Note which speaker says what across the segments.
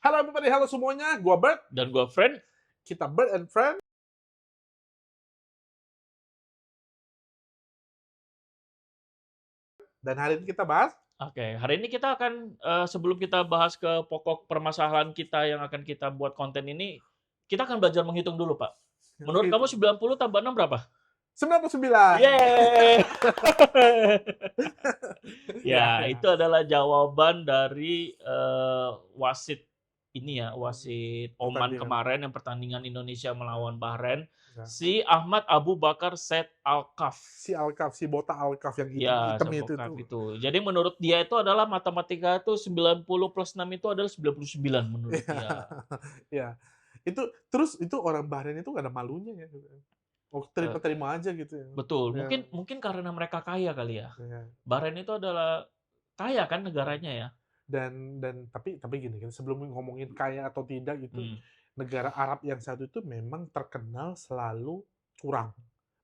Speaker 1: Halo everybody, halo semuanya. Gua Bert,
Speaker 2: Dan gue friend.
Speaker 1: kita Bert and Friend. Dan hari ini kita bahas
Speaker 2: Oke, hari ini kita akan sebelum kita bahas ke pokok permasalahan kita yang akan kita buat konten ini, kita akan belajar menghitung dulu, Pak. Menurut kamu 90 tambah 6 berapa?
Speaker 1: 99.
Speaker 2: Yeay!
Speaker 1: Ya,
Speaker 2: Ya,
Speaker 1: ya.
Speaker 2: itu adalah jawaban dari wasit ini ya, wasit Oman
Speaker 1: Pertandingan.
Speaker 2: kemarin yang pertandingan Indonesia melawan Bahrain.
Speaker 1: Ya.
Speaker 2: Si Ahmad Abu Bakar Said Alkaf.
Speaker 1: Si Alkaf, si botak Alkaf yang
Speaker 2: Ya,
Speaker 1: hitam-hitam itu
Speaker 2: Sebokaf
Speaker 1: tuh.
Speaker 2: itu. Jadi menurut dia itu adalah matematika itu 90 plus 6 itu adalah 99 menurut
Speaker 1: Iya.
Speaker 2: dia.
Speaker 1: Ya. Itu orang Bahrain itu gak ada malunya ya. Oh,
Speaker 2: Eh,
Speaker 1: terima-terima aja gitu ya.
Speaker 2: betul.
Speaker 1: Ya,
Speaker 2: Mungkin karena mereka kaya kali ya.
Speaker 1: ya.
Speaker 2: Bahrain itu adalah kaya kan negaranya ya.
Speaker 1: Dan tapi gini kan, sebelum ngomongin kaya atau tidak gitu,
Speaker 2: Hmm.
Speaker 1: negara Arab yang satu itu memang terkenal selalu curang.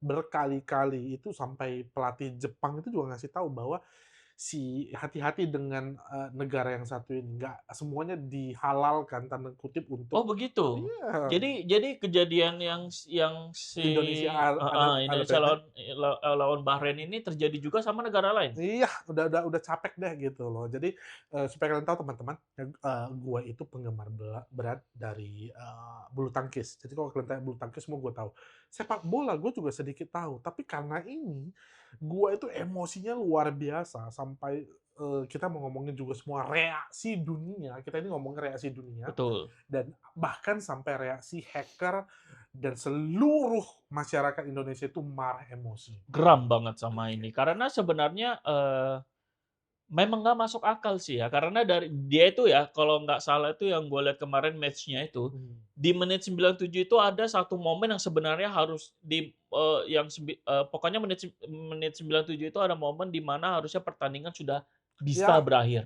Speaker 1: Berkali-kali itu sampai pelatih Jepang itu juga ngasih tahu bahwa hati-hati dengan negara yang satu ini, nggak semuanya dihalalkan tanda kutip
Speaker 2: Oh
Speaker 1: untuk
Speaker 2: begitu.
Speaker 1: iya,
Speaker 2: Jadi kejadian yang si
Speaker 1: Indonesia ada
Speaker 2: Indonesia
Speaker 1: beda.
Speaker 2: lawan Bahrain ini terjadi juga sama negara lain.
Speaker 1: Iya, udah capek deh gitu loh. Jadi, supaya kalian tahu teman-teman, gua itu penggemar berat dari, bulu tangkis. Jadi kalau kalian tanya bulu tangkis semua gua tahu. Sepak bola gua juga sedikit tahu, tapi karena ini, gua itu emosinya luar biasa sampai, kita mau ngomongin juga semua reaksi dunia, kita ini ngomongin reaksi dunia,
Speaker 2: Betul.
Speaker 1: dan bahkan sampai reaksi hacker dan seluruh masyarakat Indonesia itu marah emosi.
Speaker 2: Geram banget sama
Speaker 1: Oke.
Speaker 2: ini. Karena sebenarnya memang nggak masuk akal sih ya, karena dari dia itu ya, kalau nggak salah itu yang gue lihat kemarin match-nya itu,
Speaker 1: Hmm.
Speaker 2: di menit 97 itu ada satu momen yang sebenarnya harus pokoknya menit 97 itu ada momen di mana harusnya pertandingan sudah bisa
Speaker 1: Ya,
Speaker 2: berakhir.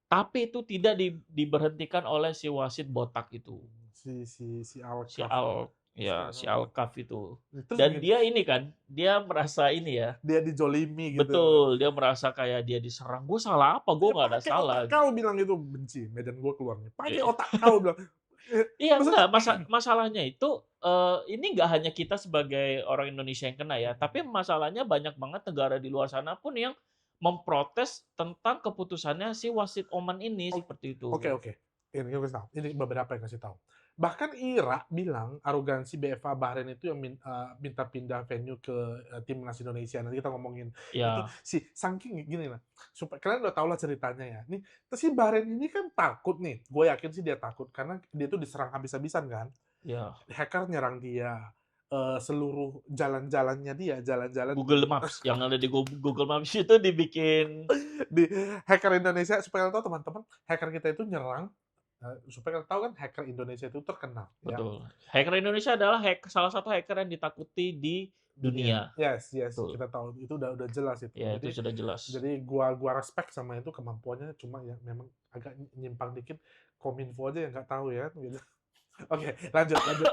Speaker 2: Tapi itu tidak diberhentikan oleh si wasit botak itu.
Speaker 1: si
Speaker 2: Si
Speaker 1: Alkaf ya,
Speaker 2: Al
Speaker 1: si
Speaker 2: ya, si
Speaker 1: Alkaf.
Speaker 2: Alkaf itu.
Speaker 1: Terus
Speaker 2: Dan
Speaker 1: begini,
Speaker 2: dia ini kan, dia merasa ini ya,
Speaker 1: dia dijolimi gitu.
Speaker 2: betul, dia merasa kayak dia diserang. Gue salah apa? Gue
Speaker 1: Ya
Speaker 2: nggak ada
Speaker 1: pakai
Speaker 2: salah.
Speaker 1: otak kau bilang itu benci, medan gua keluar nih. Pakai
Speaker 2: Iya.
Speaker 1: otak kau bilang.
Speaker 2: Iya,
Speaker 1: Maksudnya
Speaker 2: enggak, masalahnya itu, ini nggak hanya kita sebagai orang Indonesia yang kena ya, tapi masalahnya banyak banget negara di luar sana pun yang memprotes tentang keputusannya si wasit Oman ini, seperti
Speaker 1: Oke,
Speaker 2: itu.
Speaker 1: oke. Ini gue kasih tahu. Ini beberapa yang kasih tahu. Bahkan Irak bilang arogansi BFA Bahrain itu yang minta pindah venue ke timnas Indonesia. Nanti kita ngomongin itu
Speaker 2: Ya,
Speaker 1: saking gini lah. Supaya kalian udah tahu lah ceritanya ya. Nih, terus si Bahrain ini kan takut nih. Gue yakin sih dia takut karena dia tuh diserang habis-habisan kan.
Speaker 2: ya,
Speaker 1: Hacker nyerang dia. Seluruh jalan-jalannya dia, jalan-jalan
Speaker 2: Google
Speaker 1: di
Speaker 2: Maps, yang ada di Google Maps itu dibikin.
Speaker 1: di hacker Indonesia supaya kalian tahu teman-teman, hacker kita itu nyerang. Supaya kalian tahu kan hacker Indonesia itu terkenal ya
Speaker 2: Betul. Hacker Indonesia adalah salah satu hacker yang ditakuti di
Speaker 1: dunia.
Speaker 2: dunia.
Speaker 1: Yes, yes,
Speaker 2: Betul.
Speaker 1: kita tahu itu udah jelas itu.
Speaker 2: Ya, itu
Speaker 1: Jadi
Speaker 2: sudah jelas.
Speaker 1: jadi gua respect sama itu kemampuannya, cuma ya memang agak nyimpang dikit. Kominfo aja yang nggak tahu ya gitu. Oke, lanjut lanjut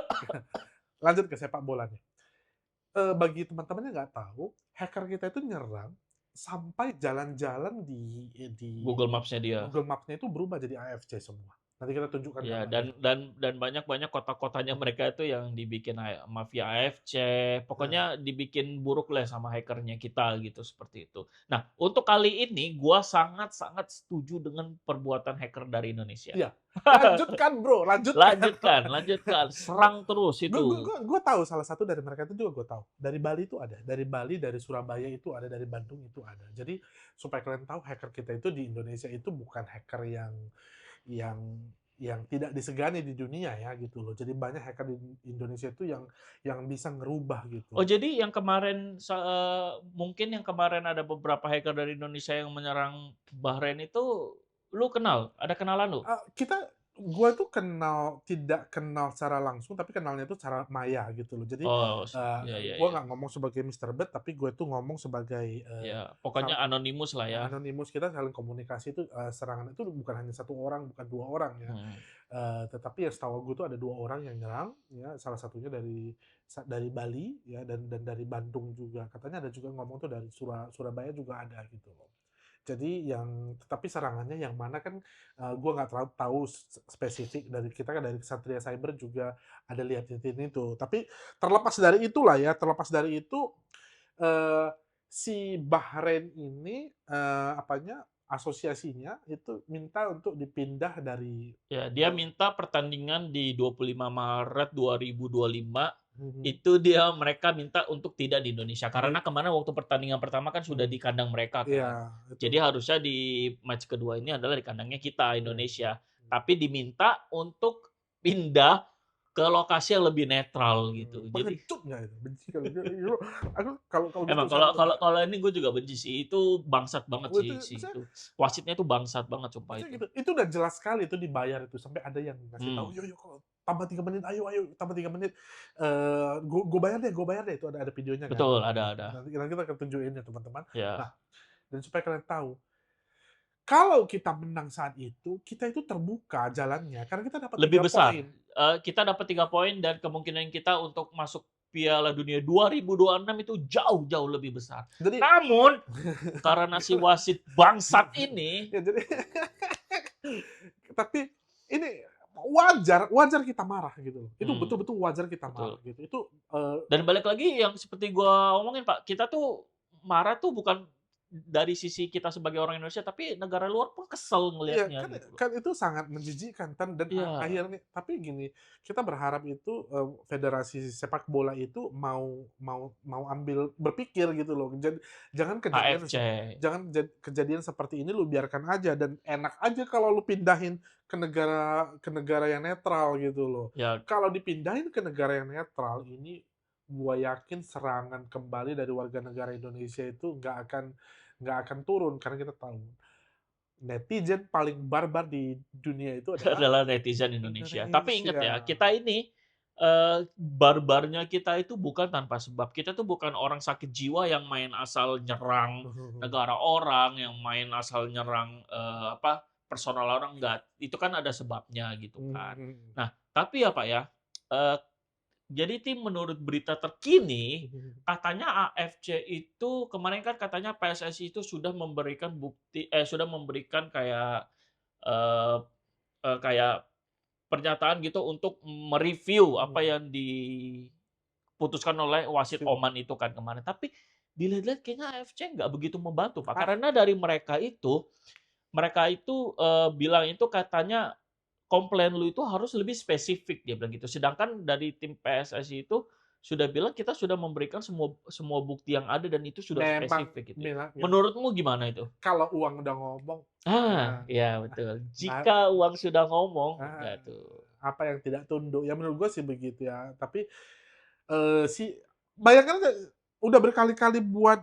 Speaker 1: lanjut ke sepak bola nih. Bagi teman-teman yang nggak tahu, hacker kita itu nyerang sampai jalan-jalan di
Speaker 2: Google Maps-nya dia.
Speaker 1: Google Maps-nya itu berubah jadi AFC semua. Nanti kita tunjukkan
Speaker 2: Ya,
Speaker 1: gambarnya.
Speaker 2: dan banyak-banyak kota-kotanya mereka itu yang dibikin mafia AFC,
Speaker 1: Nah,
Speaker 2: pokoknya dibikin buruk lah sama hackernya kita gitu seperti itu. Nah, untuk kali ini gua sangat-sangat setuju dengan perbuatan hacker dari Indonesia.
Speaker 1: iya, lanjutkan bro, lanjutkan.
Speaker 2: Lanjutkan, lanjutkan, serang terus
Speaker 1: Gue gue
Speaker 2: itu.
Speaker 1: gue gue tahu salah satu dari mereka itu juga gue tahu. Dari Bali itu ada, dari Bali, dari Surabaya itu ada, dari Bandung itu ada. Jadi supaya kalian tahu hacker kita itu di Indonesia itu bukan hacker yang yang tidak disegani di dunia ya gitu loh. Jadi banyak hacker di Indonesia itu yang bisa ngerubah
Speaker 2: Oh,
Speaker 1: gitu.
Speaker 2: jadi yang kemarin mungkin yang kemarin ada beberapa hacker dari Indonesia yang menyerang Bahrain itu lu kenal? Ada kenalan lu?
Speaker 1: Gua tuh tidak kenal secara langsung, tapi kenalnya tuh secara maya gitu loh. Jadi
Speaker 2: Oh, ya, ya,
Speaker 1: gua
Speaker 2: ya.
Speaker 1: nggak ngomong sebagai Mister Bet, tapi gue tuh ngomong sebagai
Speaker 2: Ya, pokoknya anonimus lah ya.
Speaker 1: anonimus. Kita saling komunikasi itu, serangan itu bukan hanya satu orang, bukan dua orang ya.
Speaker 2: Hmm.
Speaker 1: Tetapi ya setahu gue tuh ada dua orang yang nyerang, ya salah satunya dari Bali ya dan dari Bandung juga. Katanya ada juga ngomong tuh dari Surabaya juga ada gitu loh. Jadi tapi serangannya yang mana kan, gua nggak terlalu tahu spesifik dari kita kan dari Ksatria Cyber juga ada liatin itu. Tapi terlepas dari itulah ya, terlepas dari itu, eee, si Bahrain ini, asosiasinya itu minta untuk dipindah dari
Speaker 2: Ya, dia minta pertandingan di 25 Maret 2025
Speaker 1: mhm,
Speaker 2: itu mereka minta untuk tidak di Indonesia.
Speaker 1: di
Speaker 2: Karena kemarin waktu pertandingan pertama kan sudah
Speaker 1: mhm,
Speaker 2: di kandang mereka
Speaker 1: iya
Speaker 2: kan.
Speaker 1: itu,
Speaker 2: Jadi harusnya di match kedua ini adalah di kandangnya kita,
Speaker 1: iya,
Speaker 2: Indonesia.
Speaker 1: mhm.
Speaker 2: Tapi diminta untuk pindah ke lokasi yang lebih netral gitu. Jadi
Speaker 1: Pengecut nggak itu? Benci kalau dia aku kalau gitu
Speaker 2: emang
Speaker 1: sangat
Speaker 2: kalau ini gue juga benci sih. Itu bangsat banget
Speaker 1: itu
Speaker 2: sih
Speaker 1: maksudnya
Speaker 2: itu. Wasitnya itu bangsat banget sumpah
Speaker 1: maksudnya
Speaker 2: itu.
Speaker 1: gitu, itu udah jelas sekali itu dibayar itu, sampai ada yang ngasih tahu,
Speaker 2: Hmm,
Speaker 1: "Yo yo kalau tambah 3 menit, ayo ayo tambah 3 menit, gua bayar deh," itu ada videonya kan.
Speaker 2: betul
Speaker 1: Nah,
Speaker 2: ada.
Speaker 1: nanti nanti kita akan tunjukin ya teman-teman. Nah,
Speaker 2: Ya.
Speaker 1: dan supaya kalian tahu, kalau kita menang saat itu, kita itu terbuka jalannya, karena kita dapat
Speaker 2: Lebih
Speaker 1: 3
Speaker 2: besar,
Speaker 1: poin.
Speaker 2: kita dapat 3 poin dan kemungkinan kita untuk masuk Piala Dunia 2026 itu jauh-jauh lebih besar.
Speaker 1: Jadi
Speaker 2: Namun, karena si wasit bangsat ini
Speaker 1: ya jadi tapi ini wajar wajar kita marah gitu loh. Itu
Speaker 2: hmm,
Speaker 1: betul-betul wajar kita marah
Speaker 2: betul.
Speaker 1: gitu. Itu, eee
Speaker 2: Dan balik lagi yang seperti gua omongin, Pak, kita tuh marah tuh bukan dari sisi kita sebagai orang Indonesia, tapi negara luar pun kesel
Speaker 1: Iya,
Speaker 2: ngelihatnya
Speaker 1: kan
Speaker 2: gitu loh.
Speaker 1: kan itu sangat menjijikkan dan
Speaker 2: Iya,
Speaker 1: akhirnya tapi gini, kita berharap itu, federasi sepak bola itu mau ambil berpikir gitu loh. Jangan kejadian
Speaker 2: HFC.
Speaker 1: jangan kejadian seperti ini lu biarkan aja dan enak aja kalau lu pindahin ke negara yang netral gitu loh.
Speaker 2: Ya,
Speaker 1: Kalau dipindahin ke negara yang netral ini gua yakin serangan kembali dari warga negara Indonesia itu nggak akan turun karena kita tahu netizen paling barbar di dunia itu adalah
Speaker 2: adalah netizen Indonesia. Tapi ingat
Speaker 1: Indonesia.
Speaker 2: ya, kita ini barbarnya kita itu bukan tanpa sebab. Kita tuh bukan orang sakit jiwa yang main asal nyerang negara orang, yang main asal nyerang personal orang enggak. Itu kan ada sebabnya gitu kan.
Speaker 1: Mhm.
Speaker 2: Nah, tapi ya Pak ya, eee, jadi tim menurut berita terkini katanya AFC itu kemarin kan katanya PSSI itu sudah memberikan sudah memberikan kayak eee kayak pernyataan gitu untuk mereview apa
Speaker 1: Mhm.
Speaker 2: yang diputuskan oleh wasit
Speaker 1: Sip.
Speaker 2: Oman itu kan kemarin. Tapi dilihat-lihat kayaknya AFC nggak begitu membantu, Pak.
Speaker 1: Ah,
Speaker 2: Karena dari mereka itu bilang itu katanya komplain lu itu harus lebih spesifik dia bilang gitu. Sedangkan dari tim PSSI itu sudah bilang kita sudah memberikan semua semua bukti yang ada dan itu sudah
Speaker 1: memang
Speaker 2: spesifik gitu ya.
Speaker 1: bilang
Speaker 2: Menurutmu gimana itu?
Speaker 1: kalau uang udah ngomong,
Speaker 2: Ah,
Speaker 1: nah,
Speaker 2: ya betul.
Speaker 1: nah,
Speaker 2: Jika uang sudah ngomong,
Speaker 1: ah,
Speaker 2: udah tuh.
Speaker 1: apa yang tidak tunduk, ya menurut gue sih begitu ya. Tapi, bayangkan aja udah berkali-kali buat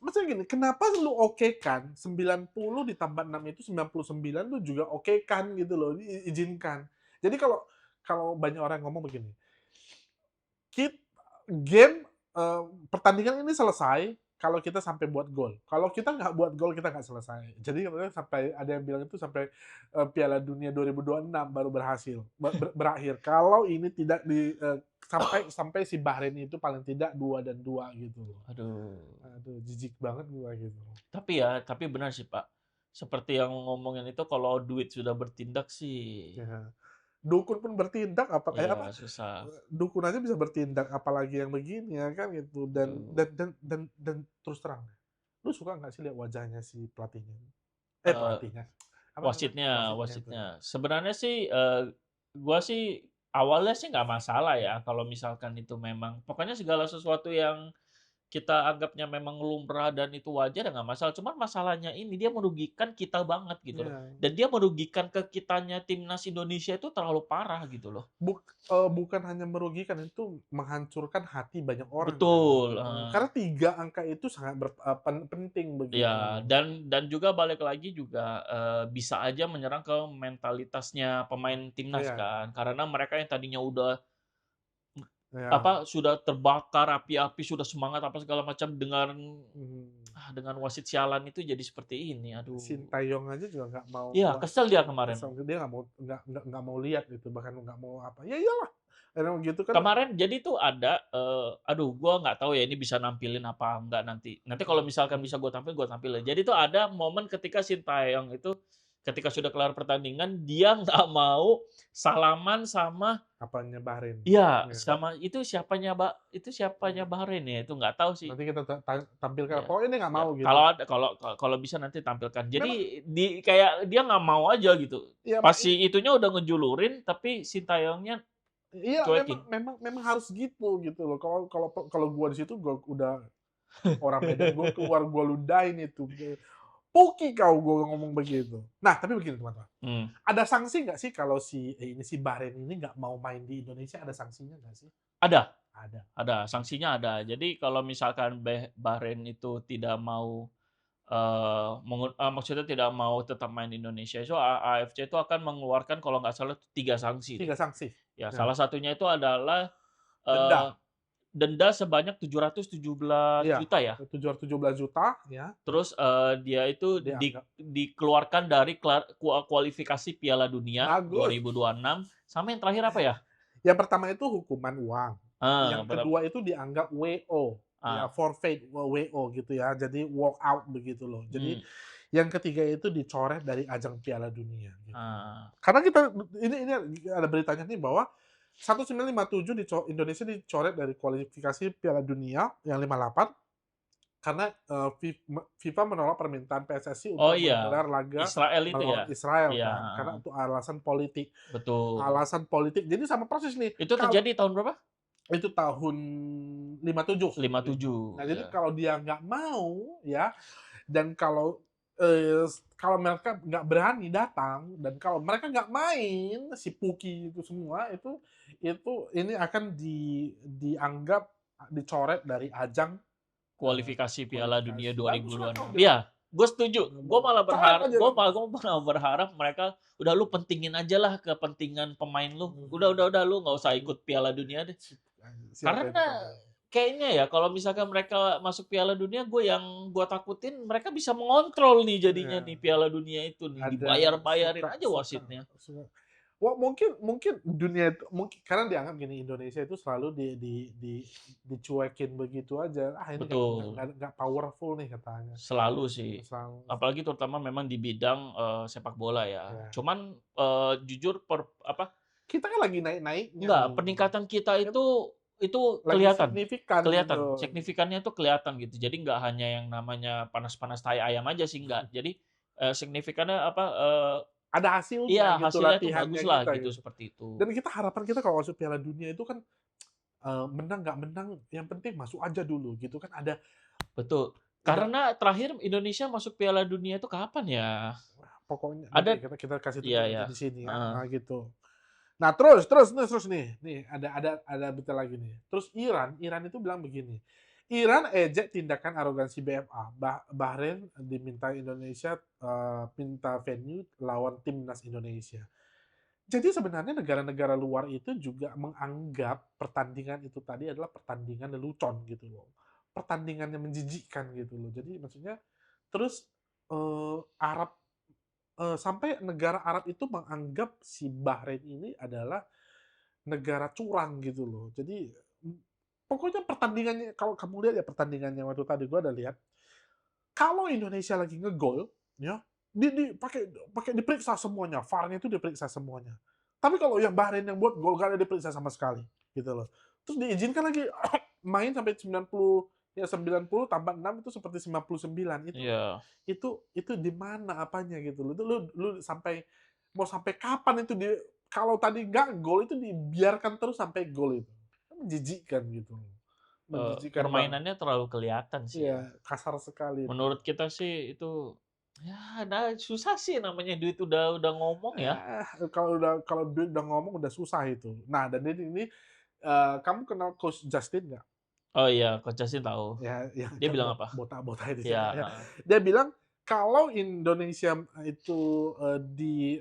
Speaker 1: maksudnya gini, kenapa lu okekan 90 ditambah 6 itu 99 lu juga okekan gitu loh, diizinkan. Jadi kalau kalau banyak orang ngomong begini, Kit game, pertandingan ini selesai kalau kita sampai buat gol. Kalau kita nggak buat gol, kita nggak selesai. Jadi katanya sampai ada yang bilang itu sampai, Piala Dunia 2026 baru berhasil berakhir. Kalau ini tidak sampai sampai si Bahrain itu paling tidak 2 dan 2 gitu loh.
Speaker 2: Aduh.
Speaker 1: Aduh jijik banget gua gitu.
Speaker 2: Tapi benar sih, Pak. Seperti yang ngomongin itu kalau duit sudah bertindak sih,
Speaker 1: Ya. Dukun pun bertindak
Speaker 2: ya susah.
Speaker 1: dukun aja bisa bertindak apalagi yang begini ya kan gitu
Speaker 2: Aduh.
Speaker 1: dan terus terang, lu suka nggak sih lihat wajahnya si pelatihnya?
Speaker 2: Eee,
Speaker 1: Pelatihnya, apa namanya,
Speaker 2: wasitnya
Speaker 1: wasitnya itu?
Speaker 2: wasitnya. Sebenarnya sih, gua sih awalnya sih nggak masalah ya kalau misalkan itu memang pokoknya segala sesuatu yang kita anggapnya memang lumrah dan itu wajar ya nggak masalah. Cuman masalahnya ini dia merugikan kita banget gitu loh.
Speaker 1: Iya.
Speaker 2: Dan dia merugikan ke kitanya timnas Indonesia itu terlalu parah gitu loh.
Speaker 1: Bukan hanya merugikan, itu menghancurkan hati banyak orang kan,
Speaker 2: Betul,
Speaker 1: karena 3 angka itu sangat penting begitu
Speaker 2: ya
Speaker 1: loh.
Speaker 2: dan juga balik lagi juga, bisa aja menyerang ke mentalitasnya pemain timnas
Speaker 1: Iya.
Speaker 2: kan. Karena mereka yang tadinya udah
Speaker 1: Ya.
Speaker 2: sudah terbakar api-api, sudah semangat apa segala macam
Speaker 1: Mhm.
Speaker 2: dengan wasit sialan itu jadi seperti ini, aduh.
Speaker 1: Sintayong aja juga nggak mau
Speaker 2: Iya, kesel dia kemarin.
Speaker 1: kesel, dia nggak mau nggak mau lihat gitu, bahkan nggak mau apa, ya iyalah, emang gitu kan.
Speaker 2: Kemarin jadi tuh ada, aduh gua nggak tahu ya ini bisa nampilin apa enggak nanti. Nanti kalau misalkan bisa gua tampilin. Jadi tuh ada momen ketika Sintayong itu, ketika sudah kelar pertandingan, dia nggak mau salaman sama
Speaker 1: Apanya Bahrain.
Speaker 2: iya,
Speaker 1: Ya.
Speaker 2: sama itu siapanya Bahrain ya, itu nggak tahu sih.
Speaker 1: Nanti kita tampilkan,
Speaker 2: Iya.
Speaker 1: pokoknya dia nggak
Speaker 2: Ya,
Speaker 1: mau gitu.
Speaker 2: kalau ada kalau bisa nanti tampilkan.
Speaker 1: Memang
Speaker 2: Jadi kayak dia nggak mau aja gitu.
Speaker 1: iya,
Speaker 2: Pas si itunya udah ngejulurin, tapi Sintayongnya
Speaker 1: iya, memang
Speaker 2: cuekin.
Speaker 1: memang memang harus gitu loh. Kalau kalau kalau gua di situ, gua udah orang Medan, gua keluar, gua ludahin itu. "Puki kau," gua ngomong begitu. Nah, tapi begini teman-teman,
Speaker 2: Hmm.
Speaker 1: ada sanksi nggak sih kalau si Bahrain ini nggak mau main di Indonesia, ada sanksinya nggak sih?
Speaker 2: Ada.
Speaker 1: Ada.
Speaker 2: Sanksinya ada. Jadi kalau misalkan Bahrain itu tidak mau, maksudnya tidak mau tetap main di Indonesia, itu AFC itu akan mengeluarkan kalau nggak salah 3 sanksi tuh.
Speaker 1: 3 sanksi.
Speaker 2: Ya,
Speaker 1: Ya,
Speaker 2: salah satunya itu adalah, eee,
Speaker 1: denda.
Speaker 2: denda sebanyak 717
Speaker 1: Iya,
Speaker 2: juta ya.
Speaker 1: 717 juta ya,
Speaker 2: Terus, dia itu
Speaker 1: dianggap
Speaker 2: dikeluarkan dari kualifikasi Piala Dunia
Speaker 1: bagus.
Speaker 2: 2026, sama yang terakhir apa ya?
Speaker 1: Yang pertama itu hukuman uang, yang
Speaker 2: Bener,
Speaker 1: kedua itu dianggap WO, ya
Speaker 2: ah,
Speaker 1: forfeit, WO gitu ya, jadi walk out begitu loh. Jadi
Speaker 2: mmm,
Speaker 1: yang ketiga itu dicoret dari ajang Piala Dunia gitu.
Speaker 2: ah.
Speaker 1: Karena kita ini ada beritanya nih bahwa 1957 Indonesia dicoret dari kualifikasi Piala Dunia yang 58 karena, FIFA menolak permintaan PSSI
Speaker 2: Oh
Speaker 1: untuk
Speaker 2: iya,
Speaker 1: menggelar laga
Speaker 2: Israel itu
Speaker 1: melawan
Speaker 2: ya?
Speaker 1: Israel
Speaker 2: Iya,
Speaker 1: kan, karena untuk alasan politik.
Speaker 2: betul.
Speaker 1: Alasan politik, jadi sama persis nih,
Speaker 2: Itu
Speaker 1: kalau
Speaker 2: terjadi tahun berapa?
Speaker 1: itu tahun 57 gitu.
Speaker 2: 57,
Speaker 1: Nah, jadi
Speaker 2: ya.
Speaker 1: kalau dia nggak mau ya, dan kalau, kalau mereka nggak berani datang, dan kalau mereka nggak main, si Puki itu semua, itu ini akan dianggap dicoret dari ajang,
Speaker 2: Kualifikasi Piala Dunia
Speaker 1: kualifikasi. Baguslah kau
Speaker 2: 2026.
Speaker 1: bilang,
Speaker 2: Iya, gue setuju. Gue malah
Speaker 1: coret
Speaker 2: berharap
Speaker 1: aja
Speaker 2: gue
Speaker 1: kan.
Speaker 2: malah gua malah berharap mereka, "Udah lu pentingin aja lah kepentingan pemain lu. Udah lu nggak usah ikut Piala Dunia deh."
Speaker 1: Siapa itu kau
Speaker 2: Karena
Speaker 1: bilang?
Speaker 2: kayaknya ya kalau misalkan mereka masuk Piala Dunia, gue takutin mereka bisa mengontrol nih jadinya
Speaker 1: Iya.
Speaker 2: nih Piala Dunia itu nih,
Speaker 1: Ada
Speaker 2: dibayar-bayarin
Speaker 1: suka
Speaker 2: aja
Speaker 1: suka
Speaker 2: wasitnya.
Speaker 1: suka. Wah, mungkin mungkin dunia itu mungkin karena dianggap gini, Indonesia itu selalu dicuekin begitu aja. Ah, ini
Speaker 2: Betul,
Speaker 1: nggak powerful nih katanya.
Speaker 2: selalu sih.
Speaker 1: Selalu,
Speaker 2: Apalagi terutama memang di bidang, sepak bola ya.
Speaker 1: ya.
Speaker 2: Cuman, jujur
Speaker 1: Kita kan lagi naik-naiknya
Speaker 2: enggak,
Speaker 1: nih.
Speaker 2: peningkatan kita
Speaker 1: Itu
Speaker 2: itu
Speaker 1: lagi
Speaker 2: kelihatan
Speaker 1: signifikan gitu.
Speaker 2: signifikannya itu kelihatan gitu. Jadi nggak hanya yang namanya panas-panas tai ayam aja sih, enggak. Jadi, signifikannya
Speaker 1: Ada hasilnya
Speaker 2: iya,
Speaker 1: gitu
Speaker 2: hasilnya itu
Speaker 1: latihannya
Speaker 2: baguslah
Speaker 1: kita
Speaker 2: gitu,
Speaker 1: gitu.
Speaker 2: seperti itu.
Speaker 1: Dan kita harapan kita kalau masuk Piala Dunia itu kan, menang nggak menang, yang penting masuk aja dulu gitu kan,
Speaker 2: Betul.
Speaker 1: ada
Speaker 2: Karena terakhir Indonesia masuk Piala Dunia itu kapan ya?
Speaker 1: pokoknya nanti
Speaker 2: Ada
Speaker 1: kita kasih
Speaker 2: iya
Speaker 1: tunjuk
Speaker 2: ya,
Speaker 1: nanti di sini ya,
Speaker 2: heeh.
Speaker 1: gitu. Nah, terus nih ada berita lagi nih. Terus Iran itu bilang begini, Iran ejek tindakan arogansi BFA, Bahrain diminta Indonesia, minta venue lawan timnas Indonesia. Jadi sebenarnya negara-negara luar itu juga menganggap pertandingan itu tadi adalah pertandingan lelucon gitu loh. Pertandingan yang menjijikkan gitu loh. Jadi maksudnya terus, Arab, sampai negara Arab itu menganggap si Bahrain ini adalah negara curang gitu loh. Jadi, pokoknya pertandingannya, kalau kamu lihat ya pertandingannya waktu tadi gua ada lihat, kalau Indonesia lagi ngegol, ya, di pakai diperiksa semuanya, VAR-nya itu diperiksa semuanya. Tapi kalau yang Bahrain yang buat gol nggak ada diperiksa sama sekali, gitu loh. Terus diizinkan lagi main sampai 90, ya 90 tambah 6 itu seperti 99.
Speaker 2: Iya,
Speaker 1: Itu di mana apanya gitu loh. Itu lu sampai mau sampai kapan itu kalau tadi nggak gol itu dibiarkan terus sampai gol itu. Kan menjijikkan gitu. Menjijikkan banget.
Speaker 2: permainannya terlalu kelihatan sih
Speaker 1: Iya,
Speaker 2: ya.
Speaker 1: kasar sekali itu.
Speaker 2: Menurut kita sih itu, ya susah sih namanya duit udah ngomong ya.
Speaker 1: Kalau duit udah ngomong udah susah itu. Nah, dan ini, kamu kenal Coach Justin nggak?
Speaker 2: Oh iya, Coach Justin tahu.
Speaker 1: Ya, yang
Speaker 2: Dia
Speaker 1: kan
Speaker 2: bilang apa?
Speaker 1: botak-botak itu
Speaker 2: Iya,
Speaker 1: ya.
Speaker 2: heeh.
Speaker 1: Dia bilang kalau Indonesia itu, di,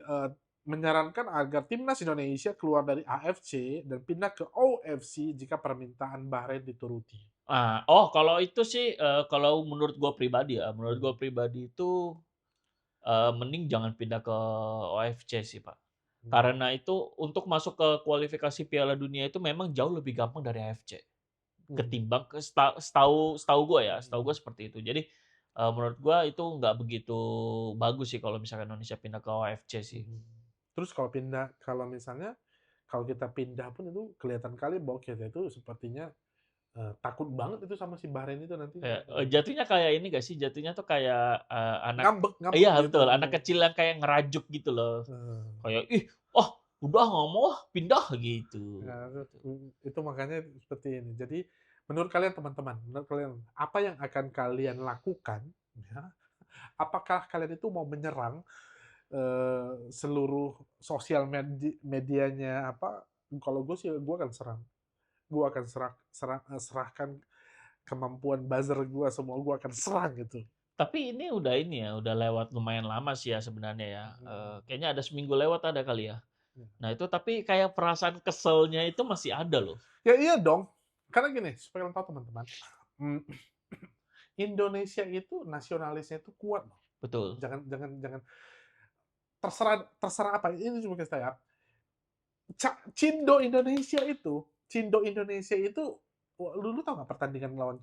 Speaker 1: menyarankan agar timnas Indonesia keluar dari AFC dan pindah ke OFC jika permintaan Bahrain dituruti.
Speaker 2: Kalau itu sih, kalau menurut gua pribadi ya, menurut gua pribadi itu, mending jangan pindah ke OFC sih, Pak.
Speaker 1: Hmm.
Speaker 2: Karena itu untuk masuk ke kualifikasi Piala Dunia itu memang jauh lebih gampang dari AFC.
Speaker 1: Hmm.
Speaker 2: Ketimbang setahu gue ya, setahu gue
Speaker 1: Hmm.
Speaker 2: seperti itu. Jadi, menurut gue itu nggak begitu bagus sih kalau misalkan Indonesia pindah ke OFC sih.
Speaker 1: Hmm. Terus kalau misalnya kalau kita pindah pun itu kelihatan kali bahwa kita itu sepertinya takut banget itu sama si Bahrain itu nanti.
Speaker 2: Jatuhnya kayak ini nggak sih, jatuhnya tuh kayak, anak
Speaker 1: Ngambek ngambek
Speaker 2: iya
Speaker 1: gitu.
Speaker 2: betul, anak kecil yang kayak ngerajuk gitu loh.
Speaker 1: Eh,
Speaker 2: Kayak, "Ih, udah nggak mau ah, pindah," gitu.
Speaker 1: ya,
Speaker 2: Gitu.
Speaker 1: itu makanya seperti ini. Jadi menurut kalian teman-teman, menurut kalian apa yang akan kalian lakukan? Ya, apakah kalian itu mau menyerang seluruh sosial medianya apa? Kalau gue sih gue akan serang. Gue akan serahkan kemampuan buzzer gue semua gue akan serang gitu.
Speaker 2: Tapi ini ya, udah lewat lumayan lama sih ya sebenarnya ya,
Speaker 1: Hmm.
Speaker 2: kayaknya ada seminggu lewat ada kali ya?
Speaker 1: Ya.
Speaker 2: Nah itu tapi kayak perasaan keselnya itu masih ada loh.
Speaker 1: Ya iya dong. Karena gini, supaya kalian tahu teman-teman, mm, Indonesia itu nasionalisnya itu kuat loh.
Speaker 2: Betul.
Speaker 1: Jangan jangan jangan terserah terserah apa. Ini cuma kasih saya. Cindo Indonesia itu lu tau nggak pertandingan lawan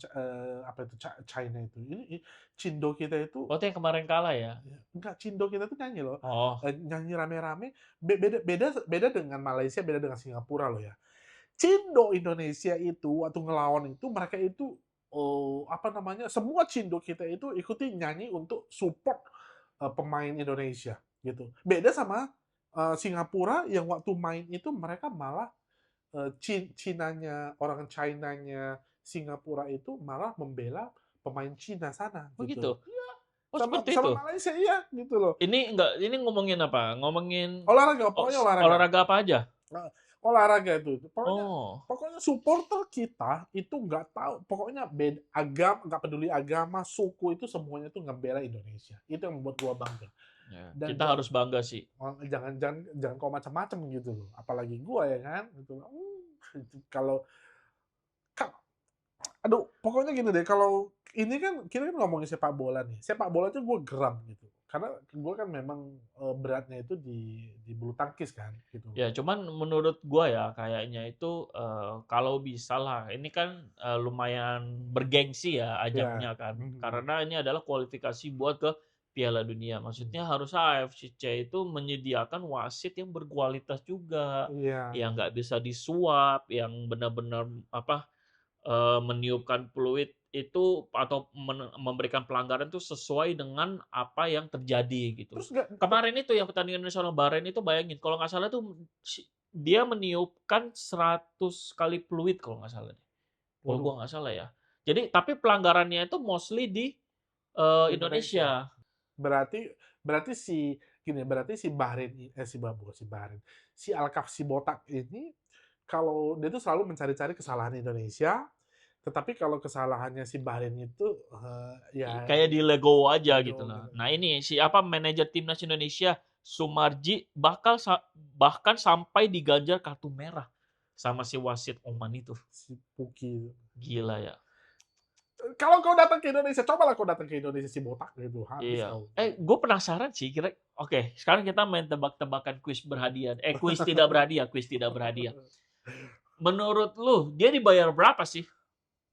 Speaker 1: apa itu China itu? Ini Cindo kita itu
Speaker 2: Oh itu yang kemarin kalah ya?
Speaker 1: enggak, Cindo kita tuh nyanyi loh.
Speaker 2: Oh,
Speaker 1: Nyanyi rame-rame. Beda beda beda dengan Malaysia, beda dengan Singapura loh ya. Cindo Indonesia itu waktu ngelawan itu mereka itu apa namanya? Semua Cindo kita itu ikuti nyanyi untuk support pemain Indonesia gitu. Beda sama Singapura yang waktu main itu mereka malah Cinanya orang Chinanya Singapura itu malah membela pemain Cina sana gitu
Speaker 2: begitu?
Speaker 1: loh. Iya,
Speaker 2: Oh
Speaker 1: sama
Speaker 2: seperti
Speaker 1: sama
Speaker 2: itu?
Speaker 1: Malaysia iya gitu loh.
Speaker 2: Ini ngomongin apa? Ngomongin
Speaker 1: Olahraga, pokoknya olahraga.
Speaker 2: olahraga apa aja?
Speaker 1: Nah, olahraga itu. Pokoknya
Speaker 2: Oh,
Speaker 1: pokoknya supporter kita itu nggak tahu, pokoknya beda agama, nggak peduli agama, suku itu semuanya itu ngebela Indonesia. Itu yang membuat gua bangga.
Speaker 2: ya,
Speaker 1: Dan
Speaker 2: kita harus bangga sih.
Speaker 1: jangan jangan jangan kau macam-macam gitu loh. Apalagi gua ya kan gitu. Kalau aduh, pokoknya gini deh, kalau ini kan kita kan ngomongin sepak bola nih. Sepak bola tuh gue geram gitu. Karena gue kan memang beratnya itu di bulu tangkis kan gitu.
Speaker 2: Ya, cuman menurut gua ya kayaknya itu kalau bisa lah, ini kan lumayan bergengsi ya
Speaker 1: Ya.
Speaker 2: ajaknya kan,
Speaker 1: Mhm.
Speaker 2: karena ini adalah kualifikasi buat ke Piala Dunia.
Speaker 1: Mhm.
Speaker 2: Maksudnya harusnya AFC itu menyediakan wasit yang berkualitas juga,
Speaker 1: Iya.
Speaker 2: yang nggak bisa disuap, yang benar-benar apa meniupkan peluit itu atau memberikan pelanggaran itu sesuai dengan apa yang terjadi gitu.
Speaker 1: Terus nggak
Speaker 2: Kemarin itu yang pertandingan nasional Bahrain itu bayangin kalau nggak salah tuh dia meniupkan 100 kali peluit kalau nggak salah deh. Kalau
Speaker 1: waduh,
Speaker 2: gua nggak salah ya. Jadi tapi pelanggarannya itu mostly di
Speaker 1: Indonesia.
Speaker 2: Indonesia.
Speaker 1: Berarti berarti si gini, berarti si Bahrain bukan si Bahrain. Si Alkaf si botak ini kalau dia tuh selalu mencari-cari kesalahan Indonesia, tetapi kalau kesalahannya si Bahrain itu ya
Speaker 2: Kayak di legowo aja gitu
Speaker 1: Lego
Speaker 2: loh.
Speaker 1: gitu.
Speaker 2: Nah ini siapa manajer timnas Indonesia Sumarji bahkan sampai diganjar kartu merah sama si wasit Oman itu.
Speaker 1: Si Puki.
Speaker 2: Gila ya.
Speaker 1: Kalau kau datang ke Indonesia, cobalah kau datang ke Indonesia si botak gitu, habis
Speaker 2: Iya.
Speaker 1: kau.
Speaker 2: Gue penasaran sih kira. Oke, sekarang kita main tebak-tebakan kuis berhadiah. Kuis tidak berhadiah, kuis tidak berhadiah. Menurut lu dia dibayar berapa sih?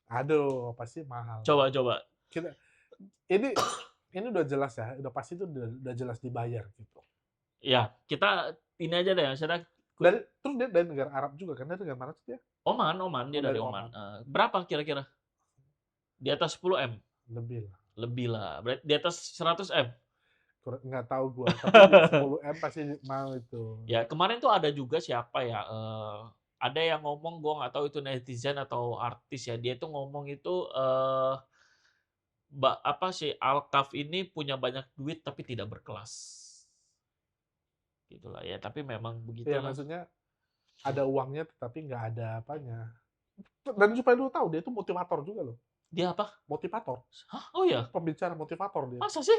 Speaker 1: Aduh, pasti mahal.
Speaker 2: Coba-coba.
Speaker 1: Kita ini ini udah jelas ya, udah pasti itu udah jelas dibayar gitu.
Speaker 2: Ya, kita ini aja deh. Misalnya
Speaker 1: Terus dia dari negara Arab juga kan, dari negara mana sih dia?
Speaker 2: Oman, dia
Speaker 1: Oh,
Speaker 2: dari
Speaker 1: dari
Speaker 2: Oman.
Speaker 1: Oman.
Speaker 2: Berapa kira-kira? Di atas 10 M?
Speaker 1: Lebih lah.
Speaker 2: Lebih lah. Berarti di atas 100 M?
Speaker 1: Nggak tahu gua, tapi 10 M pasti mau itu.
Speaker 2: Ya, kemarin tuh ada juga siapa ya, ada yang ngomong, gue nggak tahu itu netizen atau artis ya, dia tuh ngomong itu, apa sih, Alkaf ini punya banyak duit tapi tidak berkelas. Gitulah ya, tapi memang
Speaker 1: Iya,
Speaker 2: begitulah.
Speaker 1: maksudnya ada uangnya tetapi nggak ada apanya. Dan supaya lu tahu dia itu motivator juga loh.
Speaker 2: Dia apa?
Speaker 1: Motivator.
Speaker 2: Hah? Oh ya?
Speaker 1: Pembicara motivator dia.
Speaker 2: Masa sih?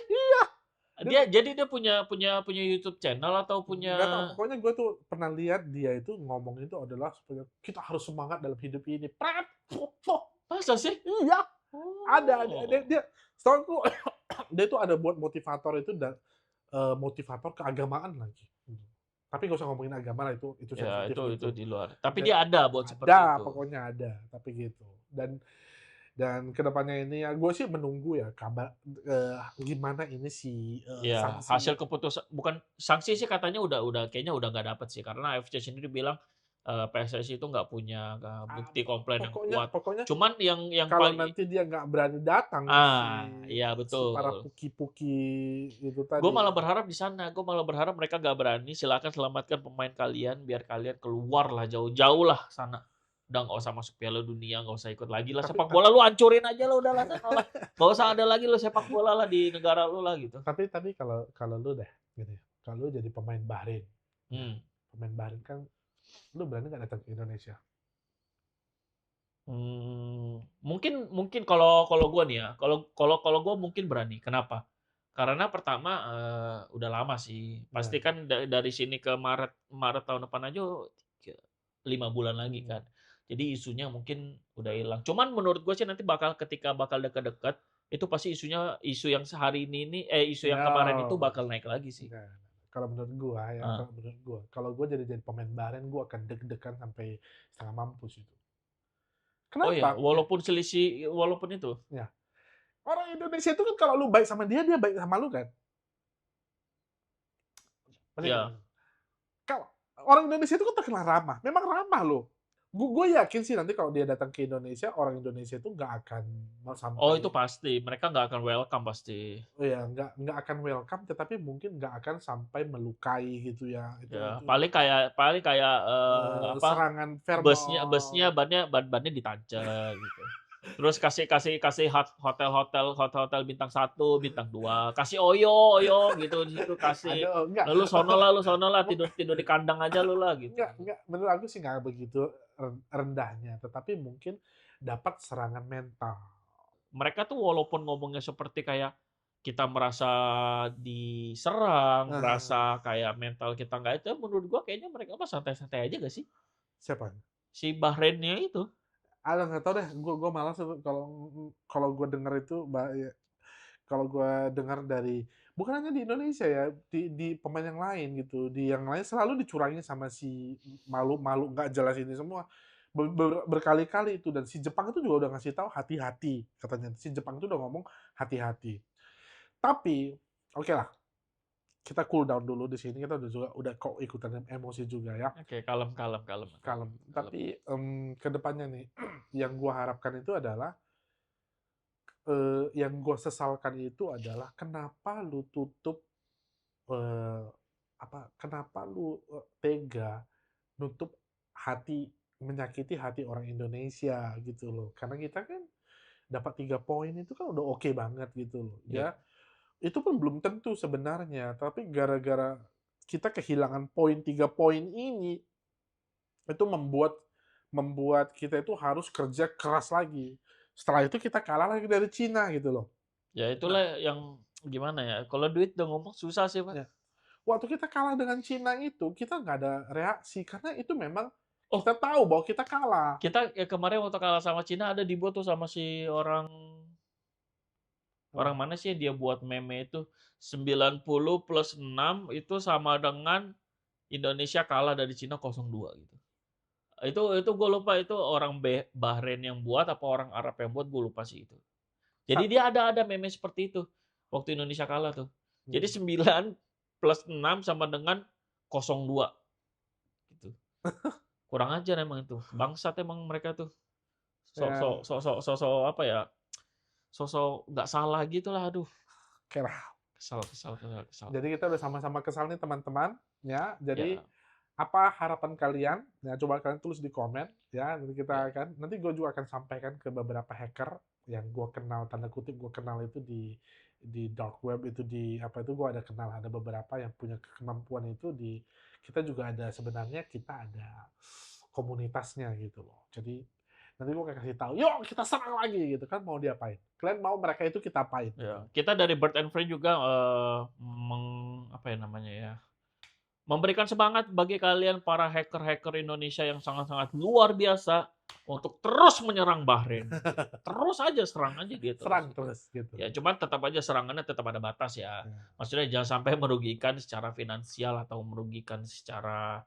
Speaker 1: Dia
Speaker 2: Dia punya YouTube channel atau punya.
Speaker 1: nggak tahu, pokoknya gue tuh pernah lihat dia itu ngomong itu adalah supaya kita harus semangat dalam hidup ini. Pret, foto.
Speaker 2: Masa sih?
Speaker 1: Iya, ada dia,
Speaker 2: Oh.
Speaker 1: dia setahu aku dia itu ada buat motivator itu dan motivator keagamaan lagi. Tapi nggak usah ngomongin agama lah itu
Speaker 2: Ya,
Speaker 1: sensitif
Speaker 2: itu
Speaker 1: gitu.
Speaker 2: di luar. Tapi
Speaker 1: Ya,
Speaker 2: dia ada buat seperti
Speaker 1: ada,
Speaker 2: itu.
Speaker 1: pokoknya ada, tapi gitu. Dan kedepannya ini ya gue sih menunggu ya kabar gimana ini si
Speaker 2: Ya,
Speaker 1: sanksi.
Speaker 2: hasil keputusan bukan sanksi sih katanya udah kayaknya udah nggak dapet sih karena AFC sendiri bilang PSSI itu nggak punya
Speaker 1: Ah,
Speaker 2: bukti komplain yang
Speaker 1: pokoknya
Speaker 2: kuat.
Speaker 1: pokoknya
Speaker 2: Cuman yang
Speaker 1: kalau
Speaker 2: paling
Speaker 1: nanti dia nggak berani datang
Speaker 2: iya
Speaker 1: si para
Speaker 2: betul.
Speaker 1: puki-puki itu
Speaker 2: Gue
Speaker 1: tadi.
Speaker 2: malah berharap di sana, gue malah berharap mereka nggak berani. Silakan selamatkan pemain kalian, biar kalian keluar lah jauh-jauh lah sana. Udah nggak usah masuk Piala Dunia, nggak usah ikut lagi lah
Speaker 1: Tapi
Speaker 2: sepak bola lu hancurin aja lah udahlah sana lah. Nggak usah ada lagi lu sepak bola lah di negara lu lah gitu.
Speaker 1: tapi kalau kalau lu deh gitu ya. Kalau lu jadi pemain Bahrain. Ya,
Speaker 2: Hmm.
Speaker 1: pemain Bahrain kan lu berani nggak datang ke Indonesia?
Speaker 2: Mungkin mungkin kalau kalau gue nih ya, kalau kalau kalau gue mungkin berani. Kenapa? Karena pertama udah lama sih.
Speaker 1: Ya.
Speaker 2: Pasti kan dari sini ke Maret Maret tahun depan aja 5 bulan lagi
Speaker 1: Hmm.
Speaker 2: kan. Jadi isunya mungkin udah hilang. Cuman menurut gue sih nanti ketika bakal dekat-dekat itu pasti isu yang sehari ini isu yang kemarin itu
Speaker 1: No.
Speaker 2: bakal naik lagi sih.
Speaker 1: Enggak. Kalau menurut gua ya,
Speaker 2: Ah.
Speaker 1: kalau gua jadi pemain Bahrain, gua akan deg-degan sampai setengah mampus itu.
Speaker 2: Oh ya,
Speaker 1: Kenapa? Ya,
Speaker 2: walaupun itu.
Speaker 1: ya. Orang Indonesia itu kan kalau lu baik sama dia, dia baik sama lu kan. Pasti
Speaker 2: Ya,
Speaker 1: kalau orang Indonesia itu kan terkenal ramah, memang ramah loh. Gue yakin sih nanti kalau dia datang ke Indonesia, orang Indonesia itu nggak akan mau
Speaker 2: oh itu
Speaker 1: sampai,
Speaker 2: pasti. Mereka nggak akan welcome pasti.
Speaker 1: oh ya nggak akan welcome, tetapi mungkin nggak akan sampai melukai gitu ya.
Speaker 2: Ya,
Speaker 1: Itu
Speaker 2: paling kayak apa?
Speaker 1: serangan
Speaker 2: Busnya
Speaker 1: verbal.
Speaker 2: bannya ditancap gitu. Terus kasih hotel-hotel bintang 1, bintang 2, kasih oyo gitu di situ kasih.
Speaker 1: Aduh, enggak.
Speaker 2: Lu sono lah tidur tidur di kandang aja lu lah gitu.
Speaker 1: Enggak. Menurut aku sih nggak begitu rendahnya, tetapi mungkin dapat serangan mental.
Speaker 2: Mereka tuh walaupun ngomongnya seperti kayak kita merasa diserang,
Speaker 1: Nah,
Speaker 2: merasa kayak mental kita nggak itu, menurut gua kayaknya mereka mah santai-santai aja gak sih?
Speaker 1: siapa?
Speaker 2: Si Bahrainnya itu.
Speaker 1: Alah nggak tahu deh, gue malas kalau kalau gue dengar itu, ya, kalau gue dengar dari bukan hanya di Indonesia ya, di pemain yang lain gitu, di yang lain selalu dicurangin sama si malu-malu nggak jelas ini semua. Berkali-kali itu, dan si Jepang itu juga udah ngasih tahu hati-hati katanya. Si Jepang itu udah ngomong hati-hati. Tapi oke lah, kita cool down dulu di sini, kita udah kok ikutan emosi juga ya.
Speaker 2: Oke, kalem kalem kalem kalem
Speaker 1: Kalem.
Speaker 2: kalem.
Speaker 1: Tapi kedepannya nih, yang gua harapkan itu adalah yang gue sesalkan itu adalah kenapa lu tutup, eh, kenapa lu tega nutup hati, menyakiti hati orang Indonesia gitu loh. Karena kita kan dapat 3 poin itu kan udah oke banget gitu loh.
Speaker 2: Iya.
Speaker 1: Ya, itu pun belum tentu sebenarnya, tapi gara-gara kita kehilangan 3 poin ini, itu membuat membuat kita itu harus kerja keras lagi. Setelah itu kita kalah lagi dari Cina gitu loh.
Speaker 2: Ya
Speaker 1: Nah,
Speaker 2: itulah yang gimana ya? Kalau duit udah ngomong susah sih, Pak.
Speaker 1: ya. Waktu kita kalah dengan Cina itu, kita nggak ada reaksi karena itu memang
Speaker 2: Oh,
Speaker 1: kita tahu bahwa kita kalah.
Speaker 2: kita ya kemarin waktu kalah sama Cina ada dibuat tuh sama si orang
Speaker 1: Apa?
Speaker 2: orang mana sih yang dia buat meme itu 90 plus 6 itu sama dengan Indonesia kalah dari Cina 0-2 gitu. Itu gue lupa itu orang Bahrain yang buat apa orang Arab yang buat gue lupa sih itu. Jadi
Speaker 1: Satu.
Speaker 2: dia ada meme seperti itu waktu Indonesia kalah tuh. Jadi
Speaker 1: Hmm.
Speaker 2: 9 plus 6 sama dengan 0-2 gitu. Kurang ajar emang itu. Bangsat emang mereka tuh.
Speaker 1: Ya,
Speaker 2: Sok apa ya? Sok nggak salah gitu lah. Aduh,
Speaker 1: oke lah.
Speaker 2: kesal.
Speaker 1: Jadi kita udah sama-sama kesal nih teman-teman. Ya, jadi
Speaker 2: Ya,
Speaker 1: apa harapan kalian? Ya, coba kalian tulis di komen. Ya,
Speaker 2: ya.
Speaker 1: nanti gue juga akan sampaikan ke beberapa hacker yang gue kenal, tanda kutip gue kenal itu di dark web itu, di apa itu, gue ada kenal, ada beberapa yang punya kemampuan itu di kita juga ada, sebenarnya kita ada komunitasnya gitu loh. Jadi Nanti gue kayak kasih tahu, yuk kita serang lagi gitu kan, mau diapain? Kalian mau mereka itu kita apain?
Speaker 2: Ya, kita dari Bird and Friend juga apa ya namanya ya? Memberikan semangat bagi kalian para hacker-hacker Indonesia yang sangat-sangat luar biasa untuk terus menyerang Bahrain. Terus aja serang aja gitu.
Speaker 1: Serang terus gitu.
Speaker 2: Ya, cuman tetap aja serangannya tetap ada batas ya.
Speaker 1: Ya.
Speaker 2: Maksudnya jangan sampai merugikan secara finansial atau merugikan secara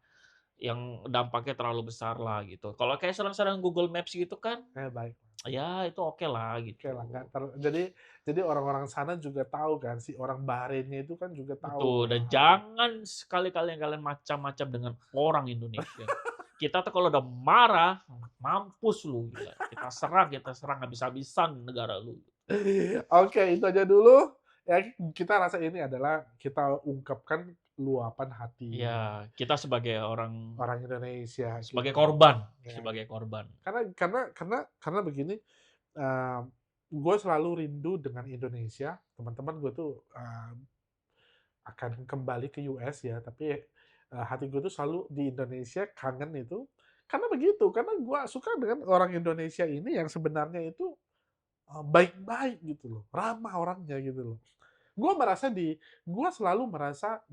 Speaker 2: yang dampaknya terlalu besar lah gitu. Kalau kayak serang-serang Google Maps gitu kan,
Speaker 1: Baik.
Speaker 2: ya itu oke lah gitu.
Speaker 1: Oke lah, jadi orang-orang sana juga tahu kan, si orang Bahrainnya itu kan juga tahu.
Speaker 2: Betul, dan jangan sekali-kali kalian macam-macam dengan orang Indonesia. Kita tuh kalau udah marah, mampus lu. Gila. Kita serang habis-habisan negara lu.
Speaker 1: Oke, itu aja dulu. Ya, kita rasa ini adalah kita ungkapkan luapan hati
Speaker 2: Ya, kita sebagai orang
Speaker 1: Indonesia.
Speaker 2: sebagai
Speaker 1: gitu.
Speaker 2: korban,
Speaker 1: Ya.
Speaker 2: sebagai korban.
Speaker 1: Karena begini, gue selalu rindu dengan Indonesia. Teman-teman gue tuh akan kembali ke US ya, tapi hati gue tuh selalu di Indonesia, kangen itu. Karena begitu, karena gue suka dengan orang Indonesia ini yang sebenarnya itu baik-baik gitu loh, ramah orangnya gitu loh. Gue selalu merasa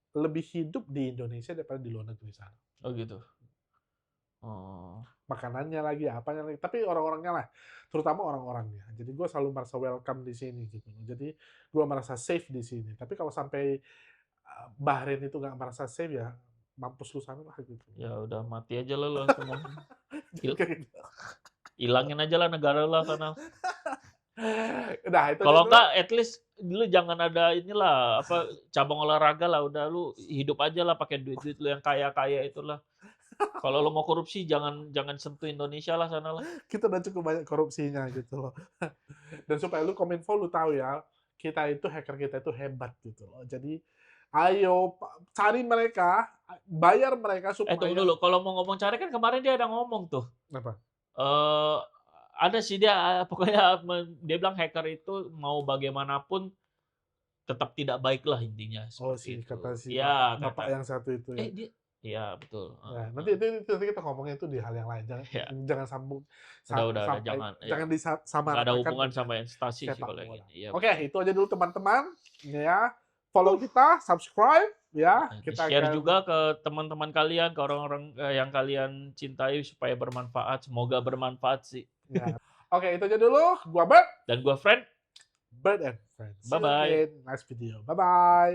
Speaker 1: lebih hidup di Indonesia daripada di luar negeri sana.
Speaker 2: Oh gitu. Oh.
Speaker 1: Makanannya lagi, apanya lagi, tapi orang-orangnya lah, terutama orang-orangnya. Jadi gue selalu merasa welcome di sini gitu. Jadi gue merasa safe di sini. Tapi kalau sampai Bahrain itu nggak merasa safe ya, mampus lu sana lah gitu.
Speaker 2: Ya udah mati aja lah semua. Hilangin aja lah negara lah sana.
Speaker 1: Nah, itu
Speaker 2: kalau enggak at least lu jangan ada inilah apa cabang olahraga lah, udah lu hidup aja lah pakai duit-duit lu yang kaya-kaya itulah. Kalau lu mau korupsi jangan sentuh Indonesia lah sana lah.
Speaker 1: Kita udah cukup banyak korupsinya gitu loh. Dan supaya lu Kominfo lu tahu ya, hacker kita itu hebat gitu loh. Jadi ayo cari mereka, bayar mereka supaya.
Speaker 2: Tunggu dulu, kalau mau ngomong cari kan kemarin dia ada ngomong tuh.
Speaker 1: Apa?
Speaker 2: Ada sih dia pokoknya dia bilang hacker itu mau bagaimanapun tetap tidak baik lah intinya.
Speaker 1: Oh sih, kata si
Speaker 2: ya,
Speaker 1: bapak yang satu itu ya.
Speaker 2: Iya betul.
Speaker 1: Nah, nanti kita ngomongnya itu di hal yang lain, jangan sambung.
Speaker 2: Udah,
Speaker 1: jangan disamaratakan.
Speaker 2: Nggak ada hubungan sama instansi sih kalau yang ini. Ya,
Speaker 1: Oke, itu aja dulu teman-teman. Ya, follow kita, subscribe, ya.
Speaker 2: Kita share juga ke teman-teman kalian, ke orang-orang yang kalian cintai supaya bermanfaat. Semoga bermanfaat sih.
Speaker 1: Ya. Oke, itu aja dulu. Gua Bert
Speaker 2: dan gua Friend.
Speaker 1: Bird and Friends.
Speaker 2: Bye bye.
Speaker 1: Nice video. Bye bye.